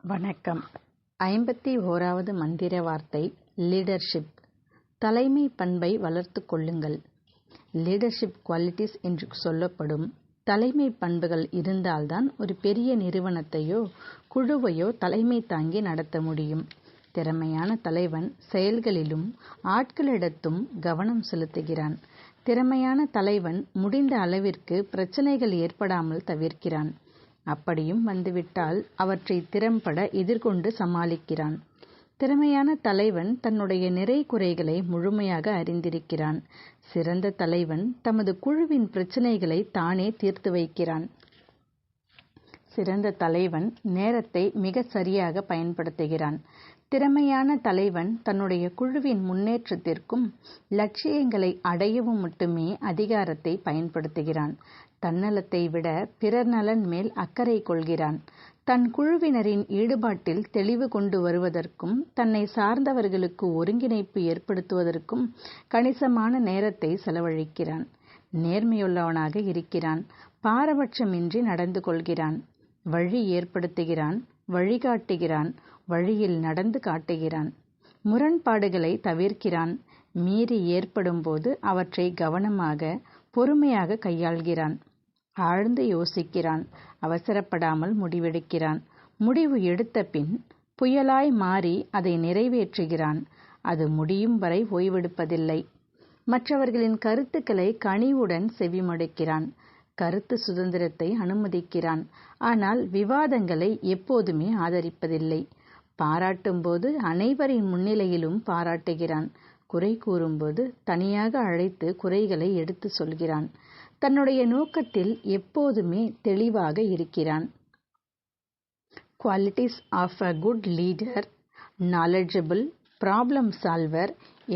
வணக்கம். 51வது மந்திர வார்த்தை லீடர்ஷிப். தலைமை பண்பை வளர்த்து கொள்ளுங்கள். லீடர்ஷிப் குவாலிட்டிஸ் என்று சொல்லப்படும் தலைமை பண்புகள் இருந்தால்தான் ஒரு பெரிய நிறுவனத்தையோ குழுவையோ தலைமை தாங்கி நடத்த முடியும். திறமையான தலைவன் செயல்களிலும் ஆட்களிடத்தும் கவனம் செலுத்துகிறான். திறமையான தலைவன் முடிந்த அளவிற்கு பிரச்சனைகள் ஏற்படாமல் தவிர்க்கிறான். அப்படியும் வந்துவிட்டால் அவற்றை திறம்பட எதிர்கொண்டு சமாளிக்கிறான். திறமையான தலைவன் தன்னுடைய நிறை குறைகளை முழுமையாக அறிந்திருக்கிறான். சிறந்த தலைவன் தமது குழுவின் பிரச்சனைகளை தானே தீர்த்து வைக்கிறான். சிறந்த தலைவன் நேரத்தை மிக சரியாக பயன்படுத்துகிறான். திறமையான தலைவன் தன்னுடைய குழுவின் முன்னேற்றத்திற்கும் லட்சியங்களை அடையவும் மட்டுமே அதிகாரத்தை பயன்படுத்துகிறான். தன்னலத்தை விட பிறர் நலன் மேல் அக்கறை கொள்கிறான். தன் குழுவினரின் ஈடுபாட்டில் தெளிவு கொண்டு வருவதற்கும் தன்னை சார்ந்தவர்களுக்கு ஒருங்கிணைப்பு ஏற்படுத்துவதற்கும் கணிசமான நேரத்தை செலவழிக்கிறான். நேர்மையுள்ளவனாக இருக்கிறான். பாரபட்சமின்றி நடந்து கொள்கிறான். வழி ஏற்படுத்துகிறான். வழிகாட்டுகிறான். வழியில் நடந்து காட்டுகிறான். முரண்பாடுகளை தவிர்க்கிறான். மீறி ஏற்படும் போது அவற்றை கவனமாக பொறுமையாக கையாள்கிறான். ஆழ்ந்து யோசிக்கிறான். அவசரப்படாமல் முடிவெடுக்கிறான். முடிவு எடுத்த பின் புயலாய் மாறி அதை நிறைவேற்றுகிறான். அது முடியும் வரை ஓய்வெடுப்பதில்லை. மற்றவர்களின் கருத்துக்களை கனிவுடன் செவிமடுக்கிறான். கருத்து சுதந்திரத்தை அனுமதிக்கிறான். ஆனால் விவாதங்களை எப்போதுமே ஆதரிப்பதில்லை. பாராட்டும்போது அனைவரின் முன்னிலையிலும் பாராட்டுகிறான். குறை கூறும்போது தனியாக அழைத்து குறைகளை எடுத்து சொல்கிறான். தன்னுடைய நோக்கத்தில் எப்போதுமே தெளிவாக இருக்கிறான். Qualities of a good leader: knowledgeable, problem solver,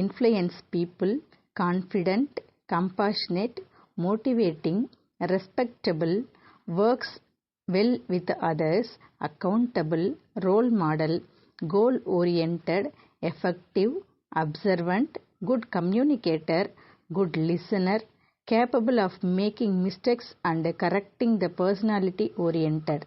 influence people, confident, compassionate, motivating, respectable, works well with others, accountable, role model, goal oriented, effective, observant, good communicator, good listener, capable of making mistakes and correcting the personality oriented.